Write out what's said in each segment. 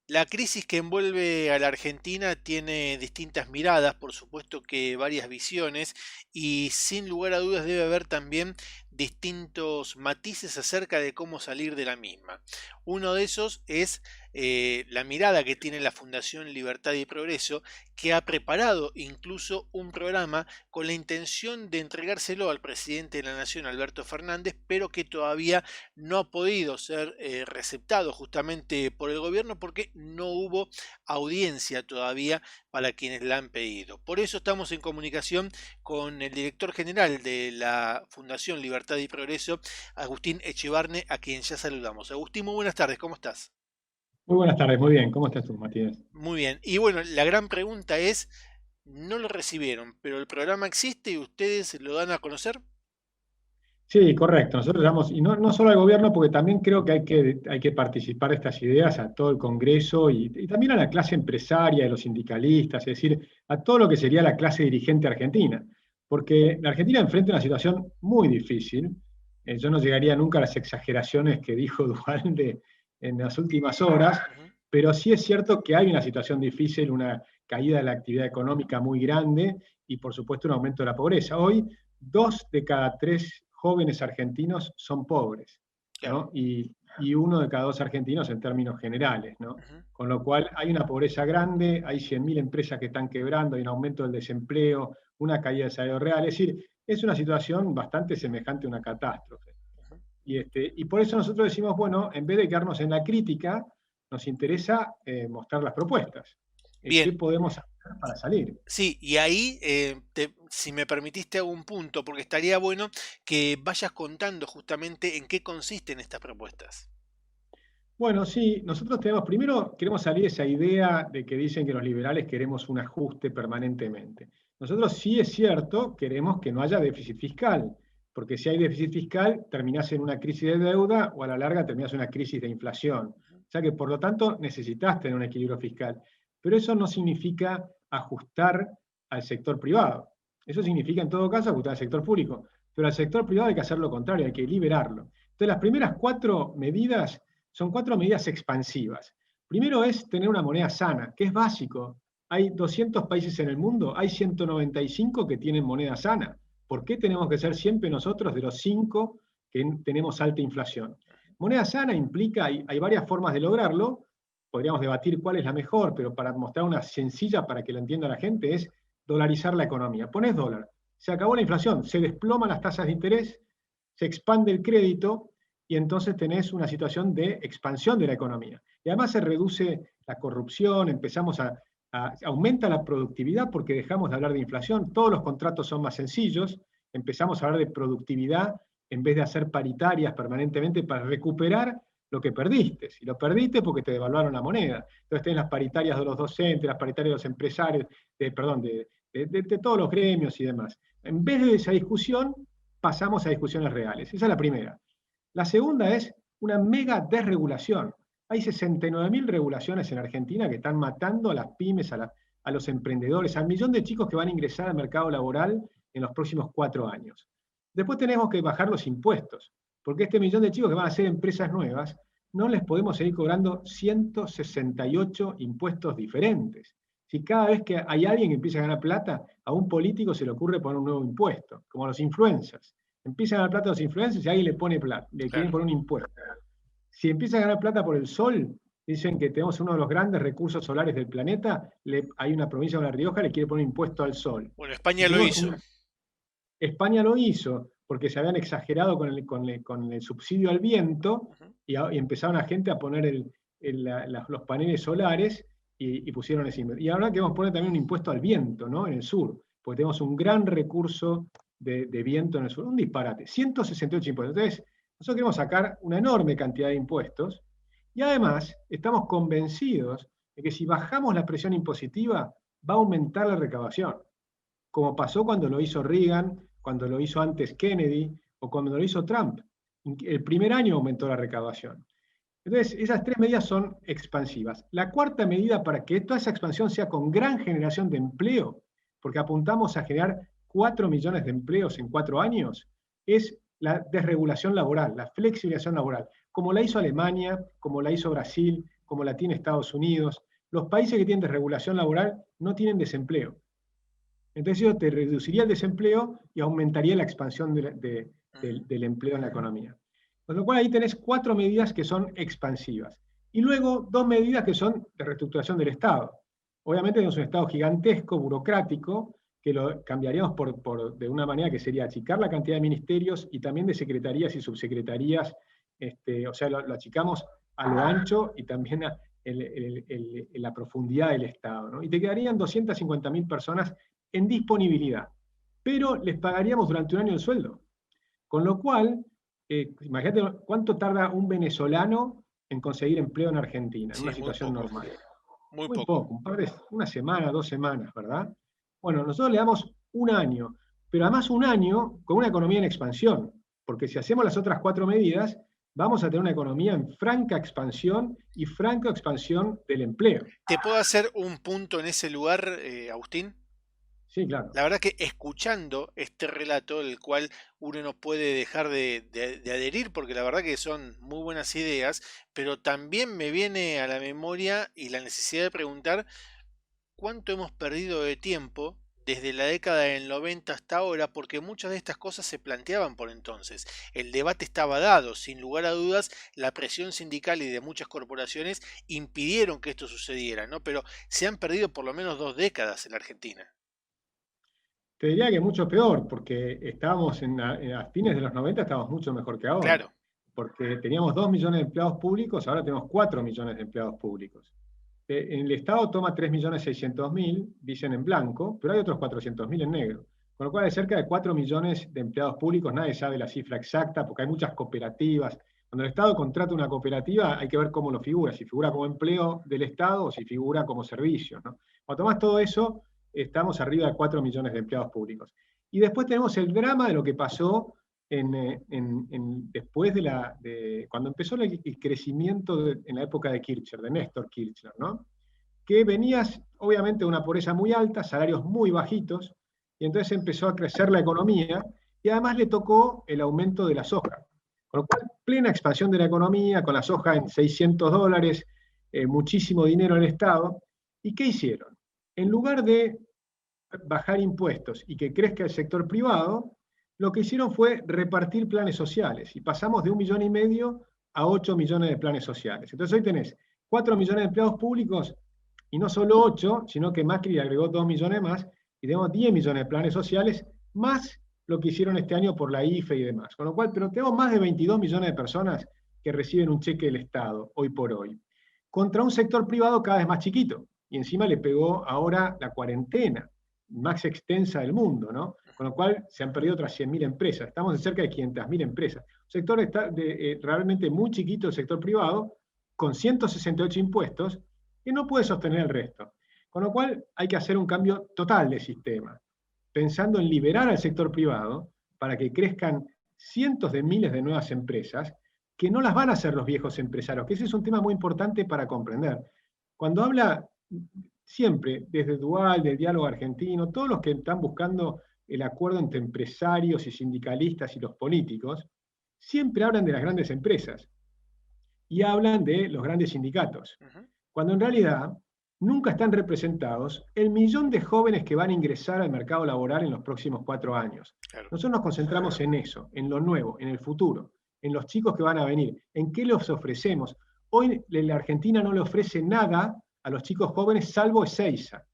La crisis que envuelve a la Argentina tiene distintas miradas, por supuesto que varias visiones, y sin lugar a dudas debe haber también distintos matices acerca de cómo salir de la misma. Uno de esos es la mirada que tiene la Fundación Libertad y Progreso, que ha preparado incluso un programa con la intención de entregárselo al presidente de la Nación, Alberto Fernández, pero que todavía no ha podido ser receptado justamente por el gobierno porque no hubo audiencia todavía para quienes la han pedido. Por eso estamos en comunicación con el director general de la Fundación Libertad y Progreso, Agustín Echevarne, a quien ya saludamos. Agustín, muy buenas tardes, ¿cómo estás? Muy buenas tardes, muy bien. ¿Cómo estás tú, Matías? Muy bien. Y bueno, la gran pregunta es, no lo recibieron, pero el programa existe y ustedes lo dan a conocer. Sí, correcto. Nosotros damos, y no solo al gobierno, porque también creo que hay que participar de estas ideas a todo el Congreso y también a la clase empresaria, de los sindicalistas, es decir, a todo lo que sería la clase dirigente argentina. Porque la Argentina enfrenta una situación muy difícil. Yo no llegaría nunca a las exageraciones que dijo Duhalde en las últimas horas, Ujú. pero sí es cierto que hay una situación difícil, una caída de la actividad económica muy grande y, por supuesto, un aumento de la pobreza. Hoy 2 de cada 3 jóvenes argentinos son pobres, Claro. ¿no? Y 1 de cada 2 argentinos en términos generales, ¿no? Ujú. Con lo cual hay una pobreza grande, hay 100.000 empresas que están quebrando, hay un aumento del desempleo, una caída del salario real. Es decir, es una situación bastante semejante a una catástrofe. Y por eso nosotros decimos, bueno, en vez de quedarnos en la crítica, nos interesa mostrar las propuestas. ¿Qué Bien. podemos hacer para salir? Sí, y ahí, si me permitiste hago un punto, porque estaría bueno que vayas contando justamente en qué consisten estas propuestas. Bueno, sí, nosotros tenemos, primero queremos salir de esa idea de que dicen que los liberales queremos un ajuste permanentemente. Nosotros sí es cierto, queremos que no haya déficit fiscal, porque si hay déficit fiscal, terminás en una crisis de deuda o a la larga terminás en una crisis de inflación. O sea que por lo tanto necesitas tener un equilibrio fiscal. Pero eso no significa ajustar al sector privado. Eso significa en todo caso ajustar al sector público. Pero al sector privado hay que hacer lo contrario, hay que liberarlo. Entonces las primeras 4 medidas son 4 medidas expansivas. Primero es tener una moneda sana, que es básico. Hay 200 países en el mundo, hay 195 que tienen moneda sana. ¿Por qué tenemos que ser siempre nosotros de los 5 que tenemos alta inflación? Moneda sana implica, hay varias formas de lograrlo, podríamos debatir cuál es la mejor, pero para mostrar una sencilla para que lo entienda la gente es dolarizar la economía. Pones dólar, se acabó la inflación, se desploman las tasas de interés, se expande el crédito y entonces tenés una situación de expansión de la economía. Y además se reduce la corrupción, aumenta la productividad porque dejamos de hablar de inflación, todos los contratos son más sencillos, empezamos a hablar de productividad en vez de hacer paritarias permanentemente para recuperar lo que perdiste. Si lo perdiste porque te devaluaron la moneda. Entonces tenés las paritarias de los docentes, las paritarias de los empresarios, perdón, de todos los gremios y demás. En vez de esa discusión, pasamos a discusiones reales. Esa es la primera. La segunda es una mega desregulación. Hay 69.000 regulaciones en Argentina que están matando a las pymes, a los emprendedores, al millón de chicos que van a ingresar al mercado laboral en los próximos 4 años. Después tenemos que bajar los impuestos, porque este millón de chicos que van a hacer empresas nuevas, no les podemos seguir cobrando 168 impuestos diferentes. Si cada vez que hay alguien que empieza a ganar plata, a un político se le ocurre poner un nuevo impuesto, como a los influencers. Empiezan a ganar plata los influencers y alguien le pone plata, le quieren Claro. poner un impuesto. Si empieza a ganar plata por el sol, dicen que tenemos uno de los grandes recursos solares del planeta, hay una provincia de La Rioja que le quiere poner un impuesto al sol. Bueno, Si España lo tenemos hizo. una, España lo hizo porque se habían exagerado con el subsidio al viento Ujú. y empezaron a gente a poner los paneles solares y pusieron ese impuesto. Y ahora queremos poner también un impuesto al viento, ¿no? En el sur, porque tenemos un gran recurso de viento en el sur. Un disparate, 168 impuestos. Entonces, nosotros queremos sacar una enorme cantidad de impuestos y además estamos convencidos de que si bajamos la presión impositiva va a aumentar la recaudación como pasó cuando lo hizo Reagan, cuando lo hizo antes Kennedy o cuando lo hizo Trump. El primer año aumentó la recaudación. Entonces, esas 3 medidas son expansivas. La cuarta medida para que toda esa expansión sea con gran generación de empleo, porque apuntamos a generar 4 millones de empleos en 4 años, es la desregulación laboral, la flexibilización laboral, como la hizo Alemania, como la hizo Brasil, como la tiene Estados Unidos. Los países que tienen desregulación laboral no tienen desempleo. Entonces eso te reduciría el desempleo y aumentaría la expansión del empleo en la economía. Con lo cual ahí tenés 4 medidas que son expansivas. Y luego 2 medidas que son de reestructuración del Estado. Obviamente tenemos un Estado gigantesco, burocrático, que lo cambiaríamos de una manera que sería achicar la cantidad de ministerios y también de secretarías y subsecretarías, o sea, lo achicamos a lo ancho y también en la profundidad del Estado, ¿no? Y te quedarían 250.000 personas en disponibilidad, pero les pagaríamos durante un año el sueldo. Con lo cual, imagínate cuánto tarda un venezolano en conseguir empleo en Argentina, en una situación normal. Muy Muy poco. poco, una semana, 2 semanas, ¿verdad? Bueno, nosotros le damos un año, pero además un año con una economía en expansión, porque si hacemos las otras 4 medidas, vamos a tener una economía en franca expansión y franca expansión del empleo. ¿Te puedo hacer un punto en ese lugar, Agustín? Sí, claro. La verdad que escuchando este relato, el cual uno no puede dejar de adherir, porque la verdad que son muy buenas ideas, pero también me viene a la memoria y la necesidad de preguntar cuánto hemos perdido de tiempo desde la década del 90 hasta ahora, porque muchas de estas cosas se planteaban por entonces. El debate estaba dado, sin lugar a dudas, la presión sindical y de muchas corporaciones impidieron que esto sucediera, ¿no? Pero se han perdido por lo menos 2 décadas en la Argentina. Te diría que mucho peor, porque estábamos a fines de los 90 estábamos mucho mejor que ahora, Claro. porque teníamos 2 millones de empleados públicos, ahora tenemos 4 millones de empleados públicos. En el Estado toma 3.600.000, dicen en blanco, pero hay otros 400.000 en negro. Con lo cual hay cerca de 4 millones de empleados públicos, nadie sabe la cifra exacta, porque hay muchas cooperativas. Cuando el Estado contrata una cooperativa, hay que ver cómo lo figura, si figura como empleo del Estado o si figura como servicio, ¿no? Cuando tomás todo eso, estamos arriba de 4 millones de empleados públicos. Y después tenemos el drama de lo que pasó después cuando empezó el crecimiento en la época de Kirchner, de Néstor Kirchner, ¿no? Que venías obviamente de una pobreza muy alta, salarios muy bajitos, y entonces empezó a crecer la economía, y además le tocó el aumento de la soja. Con lo cual, plena expansión de la economía, con la soja en $600, muchísimo dinero en el Estado. ¿Y qué hicieron? En lugar de bajar impuestos y que crezca el sector privado, lo que hicieron fue repartir planes sociales y pasamos de 1,5 millones a 8 millones de planes sociales. Entonces hoy tenés 4 millones de empleados públicos y no solo 8, sino que Macri agregó 2 millones más y tenemos 10 millones de planes sociales, más lo que hicieron este año por la IFE y demás. Con lo cual, pero tenemos más de 22 millones de personas que reciben un cheque del Estado hoy por hoy, contra un sector privado cada vez más chiquito. Y encima le pegó ahora la cuarentena más extensa del mundo, ¿no? Con lo cual se han perdido otras 100.000 empresas. Estamos en cerca de 500.000 empresas. Un sector realmente muy chiquito, el sector privado, con 168 impuestos, que no puede sostener el resto. Con lo cual hay que hacer un cambio total de sistema, pensando en liberar al sector privado para que crezcan cientos de miles de nuevas empresas que no las van a hacer los viejos empresarios, que ese es un tema muy importante para comprender. Cuando habla siempre, desde Dual, del diálogo argentino, todos los que están buscando el acuerdo entre empresarios y sindicalistas y los políticos, siempre hablan de las grandes empresas y hablan de los grandes sindicatos, cuando en realidad nunca están representados el millón de jóvenes que van a ingresar al mercado laboral en los próximos 4 años. Claro. Nosotros nos concentramos en eso, en lo nuevo, en el futuro, en los chicos que van a venir, en qué les ofrecemos. Hoy la Argentina no le ofrece nada a los chicos jóvenes salvo Ezeiza,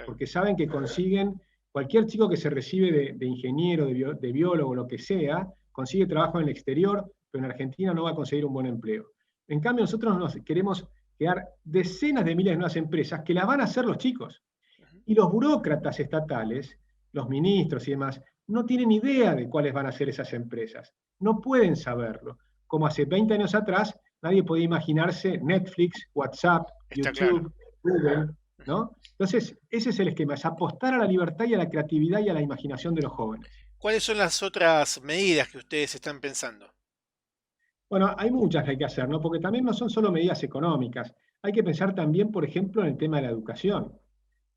porque saben que consiguen, cualquier chico que se recibe de ingeniero, de biólogo, lo que sea, consigue trabajo en el exterior, pero en Argentina no va a conseguir un buen empleo. En cambio, nosotros nos queremos crear decenas de miles de nuevas empresas que las van a hacer los chicos. Y los burócratas estatales, los ministros y demás, no tienen idea de cuáles van a ser esas empresas. No pueden saberlo. Como hace 20 años atrás, nadie podía imaginarse Netflix, WhatsApp, YouTube, Google, ¿no? Entonces, ese es el esquema, es apostar a la libertad y a la creatividad y a la imaginación de los jóvenes. ¿Cuáles son las otras medidas que ustedes están pensando? Bueno, hay muchas que hay que hacer, ¿no? Porque también no son solo medidas económicas. Hay que pensar también, por ejemplo, en el tema de la educación.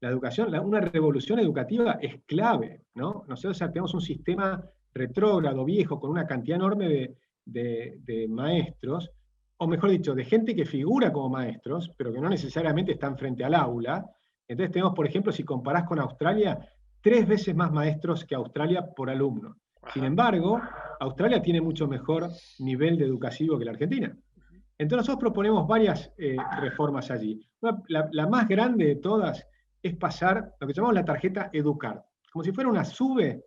La educación, una revolución educativa es clave, ¿no? Nosotros tenemos un sistema retrógrado, viejo, con una cantidad enorme de maestros, o mejor dicho, de gente que figura como maestros, pero que no necesariamente están frente al aula. Entonces tenemos, por ejemplo, si comparás con Australia, 3 veces más maestros que Australia por alumno. Sin embargo, Australia tiene mucho mejor nivel de educativo que la Argentina. Entonces nosotros proponemos varias reformas allí. La más grande de todas es pasar lo que llamamos la tarjeta Educar, como si fuera una SUBE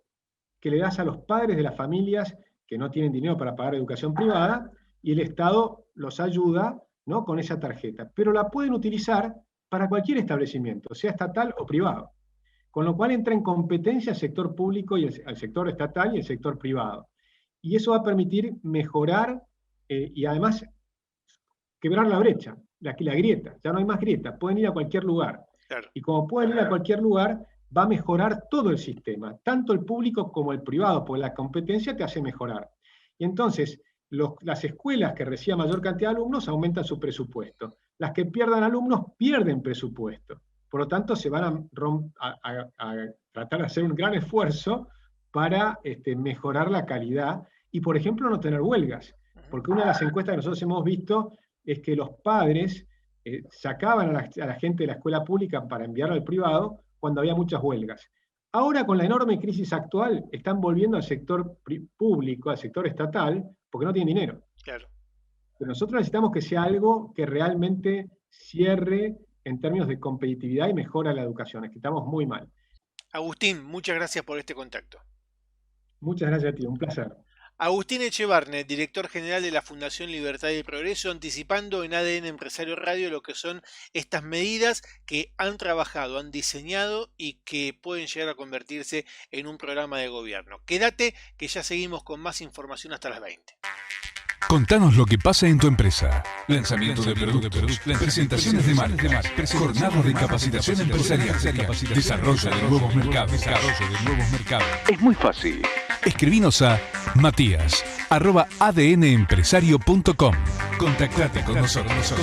que le das a los padres de las familias que no tienen dinero para pagar educación privada, y el Estado los ayuda, ¿no?, con esa tarjeta. Pero la pueden utilizar para cualquier establecimiento, sea estatal o privado. Con lo cual entra en competencia el sector público y el sector estatal y el sector privado. Y eso va a permitir mejorar y además quebrar la brecha, la grieta. Ya no hay más grieta, pueden ir a cualquier lugar. Claro. Y como pueden ir a cualquier lugar, va a mejorar todo el sistema, tanto el público como el privado, porque la competencia te hace mejorar. Y entonces, las escuelas que reciban mayor cantidad de alumnos aumentan su presupuesto. Las que pierdan alumnos pierden presupuesto. Por lo tanto, se van a tratar de hacer un gran esfuerzo para mejorar la calidad y, por ejemplo, no tener huelgas. Porque una de las encuestas que nosotros hemos visto es que los padres sacaban a la gente de la escuela pública para enviarla al privado cuando había muchas huelgas. Ahora, con la enorme crisis actual, están volviendo al sector público, al sector estatal, porque no tienen dinero. Claro. Pero nosotros necesitamos que sea algo que realmente cierre en términos de competitividad y mejora la educación. Es que estamos muy mal. Agustín, muchas gracias por este contacto. Muchas gracias a ti, un placer. Agustín Echevarne, director general de la Fundación Libertad y Progreso, anticipando en ADN Empresario Radio lo que son estas medidas que han trabajado, han diseñado y que pueden llegar a convertirse en un programa de gobierno. Quédate, que ya seguimos con más información hasta las 20. Contanos lo que pasa en tu empresa. Lanzamiento de productos, presentaciones de marcas, jornadas de capacitación empresarial, desarrollo de nuevos mercados. Es muy fácil. Escribinos a matías@adnempresario.com. Contactate con nosotros.